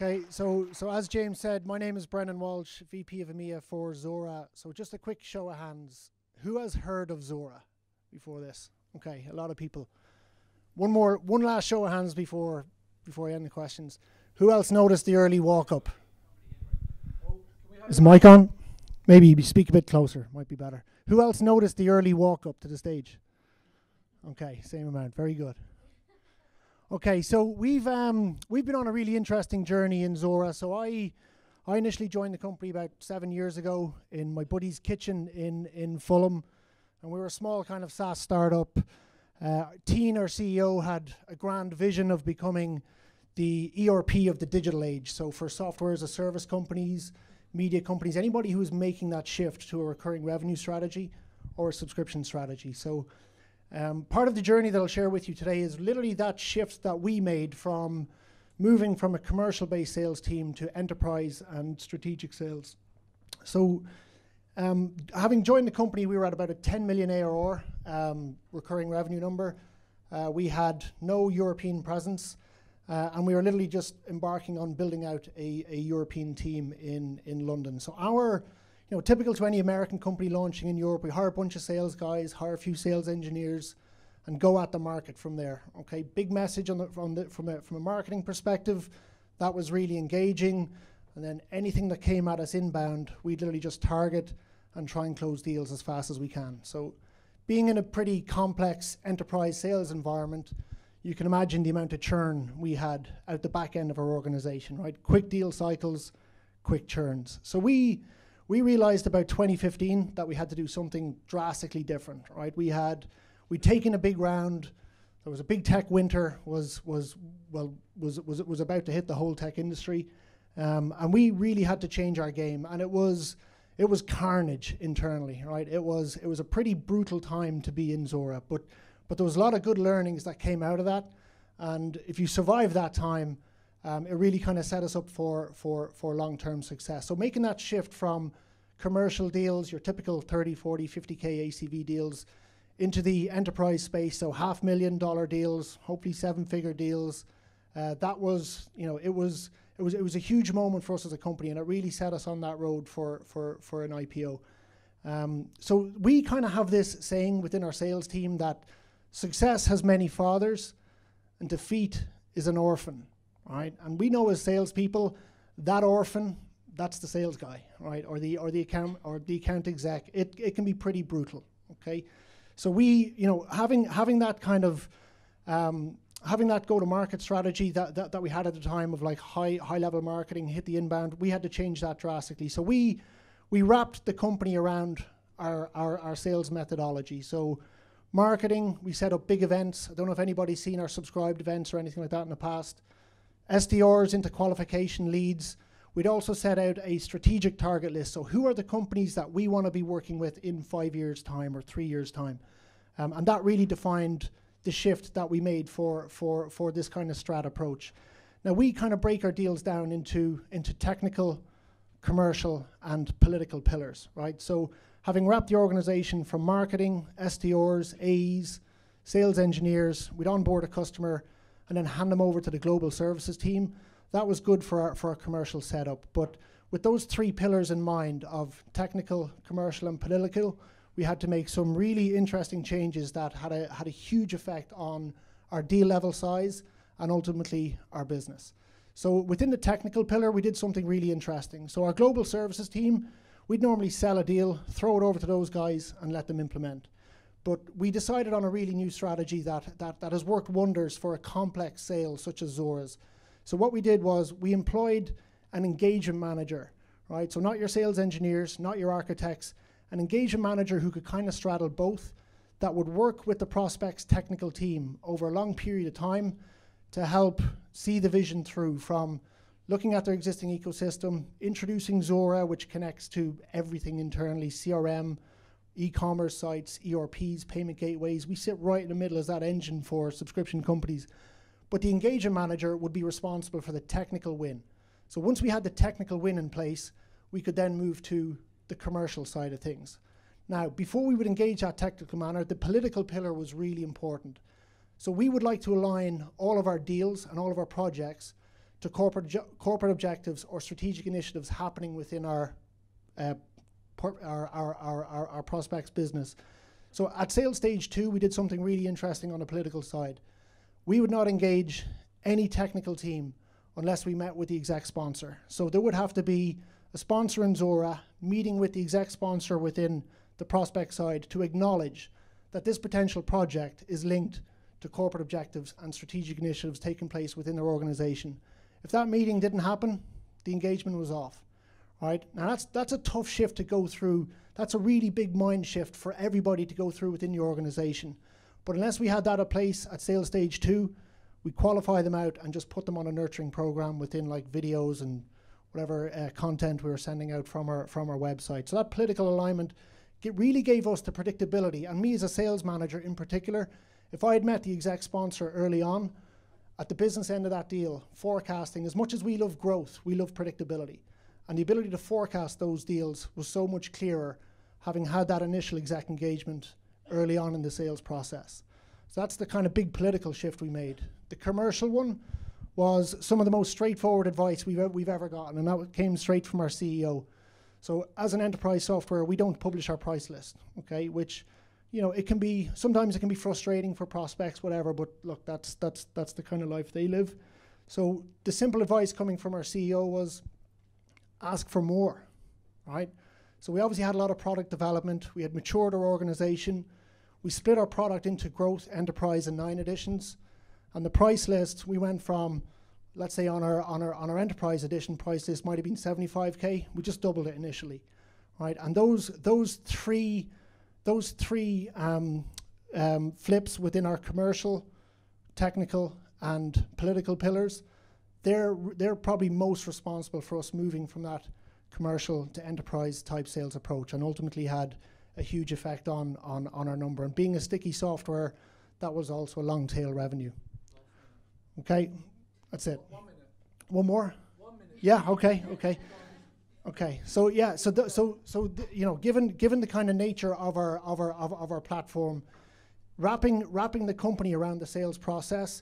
Okay, so as James said, my name is Brendan Walsh, VP of EMEA for Zuora. So just a quick show of hands. Who has heard of Zuora before this? Okay, a lot of people. One last show of hands before I end the questions. Who else noticed the early walk up? Is the mic on? Maybe speak a bit closer, might be better. Who else noticed the early walk up to the stage? Okay, same amount, very good. Okay, so we've been on a really interesting journey in Zuora. So I initially joined the company about 7 years ago in my buddy's kitchen in Fulham, and we were a small kind of SaaS startup. Teen, our CEO, had a grand vision of becoming the ERP of the digital age. So for software as a service companies, media companies, anybody who is making that shift to a recurring revenue strategy or a subscription strategy. So part of the journey that I'll share with you today is literally that shift that we made from moving from a commercial-based sales team to enterprise and strategic sales. So having joined the company, we were at about a 10 million ARR recurring revenue number. We had no European presence, and we were literally just embarking on building out a European team in London. So typical to any American company launching in Europe, we hire a bunch of sales guys, hire a few sales engineers, and go at the market from there. Okay, big message from a marketing perspective. That was really engaging. And then anything that came at us inbound, we'd literally just target and try and close deals as fast as we can. So being in a pretty complex enterprise sales environment, you can imagine the amount of churn we had at the back end of our organization, right? Quick deal cycles, quick churns. So we realized about 2015 that we had to do something drastically different, right? We'd taken a big round. There was a big tech winter was about to hit the whole tech industry, and we really had to change our game. And it was carnage internally, right? It was a pretty brutal time to be in Zuora, but there was a lot of good learnings that came out of that. And if you survive that time, it really kind of set us up for long-term success. So making that shift from commercial deals, your typical 30, 40, 50K ACV deals, into the enterprise space, so $500,000 deals, hopefully 7-figure deals. That was, it was a huge moment for us as a company, and it really set us on that road for an IPO. So we kind of have this saying within our sales team that success has many fathers, and defeat is an orphan. Right, and we know as salespeople, that orphan, that's the sales guy, right, or the account exec. It can be pretty brutal. Okay, so we, having that kind of having that go-to-market strategy that we had at the time of like high level marketing, hit the inbound, we had to change that drastically. So we wrapped the company around our sales methodology. So marketing, we set up big events. I don't know if anybody's seen our subscribed events or anything like that in the past. SDRs into qualification leads. We'd also set out a strategic target list. So who are the companies that we want to be working with in 5 years' time or 3 years' time? And that really defined the shift that we made for this kind of strat approach. Now we kind of break our deals down into technical, commercial, and political pillars, right? So having wrapped the organization from marketing, SDRs, AEs, sales engineers, we'd onboard a customer and then hand them over to the global services team. That was good for our commercial setup. But with those 3 pillars in mind of technical, commercial, and political, we had to make some really interesting changes that had a huge effect on our deal level size and ultimately our business. So within the technical pillar, we did something really interesting. So our global services team, we'd normally sell a deal, throw it over to those guys, and let them implement. But we decided on a really new strategy that has worked wonders for a complex sale such as Zuora's. So what we did was we employed an engagement manager, right? So not your sales engineers, not your architects, an engagement manager who could kind of straddle both, that would work with the prospect's technical team over a long period of time to help see the vision through from looking at their existing ecosystem, introducing Zuora, which connects to everything internally, CRM, e-commerce sites, ERPs, payment gateways. We sit right in the middle as that engine for subscription companies. But the engagement manager would be responsible for the technical win. So once we had the technical win in place, we could then move to the commercial side of things. Now, before we would engage that technical manner, the political pillar was really important. So we would like to align all of our deals and all of our projects to corporate objectives or strategic initiatives happening within our prospects business. So at sales stage 2, we did something really interesting on the political side. We would not engage any technical team unless we met with the exec sponsor. So there would have to be a sponsor in Zuora meeting with the exec sponsor within the prospect side to acknowledge that this potential project is linked to corporate objectives and strategic initiatives taking place within their organization. If that meeting didn't happen, the engagement was off. Right? Now that's a tough shift to go through. That's a really big mind shift for everybody to go through within your organization. But unless we had that in place at sales stage 2, we qualify them out and just put them on a nurturing program within like videos and whatever content we were sending out from our website. So that political alignment really gave us the predictability. And me as a sales manager in particular, if I had met the exec sponsor early on, at the business end of that deal, forecasting, as much as we love growth, we love predictability. And the ability to forecast those deals was so much clearer having had that initial exec engagement early on in the sales process. So that's the kind of big political shift we made. The commercial one was some of the most straightforward advice we've ever gotten, and that came straight from our CEO. So as an enterprise software, we don't publish our price list, okay? Which, you know, sometimes it can be frustrating for prospects, whatever, but look, that's the kind of life they live. So the simple advice coming from our CEO was, ask for more, right? So we obviously had a lot of product development. We had matured our organization. We split our product into growth, enterprise, and 9 editions. And the price list, we went from, let's say on our enterprise edition price list might have been 75K. We just doubled it initially, right? And those three flips within our commercial, technical, and political pillars, they're probably most responsible for us moving from that commercial to enterprise type sales approach, and ultimately had a huge effect on our number. And being a sticky software, that was also a long tail revenue. Okay, that's it. 1 minute. One more? 1 minute. Yeah. Okay. So yeah. You know, given the kind of nature of our platform, wrapping the company around the sales process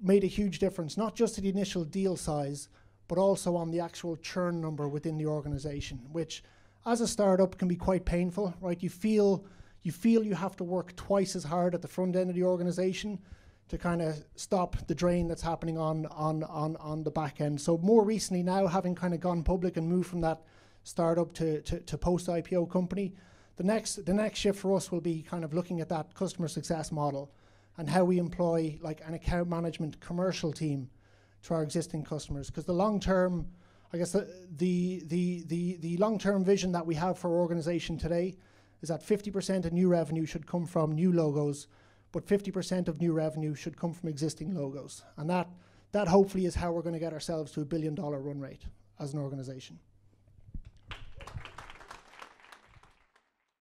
made a huge difference, not just to the initial deal size, but also on the actual churn number within the organization, which as a startup can be quite painful, right? You feel you have to work twice as hard at the front end of the organization to kind of stop the drain that's happening on the back end. So more recently now, having kind of gone public and moved from that startup to post-IPO company, the next shift for us will be kind of looking at that customer success model and how we employ like an account management commercial team to our existing customers. Because the long-term, I guess the long-term vision that we have for our organization today is that 50% of new revenue should come from new logos, but 50% of new revenue should come from existing logos. And that hopefully is how we're going to get ourselves to $1 billion run rate as an organization.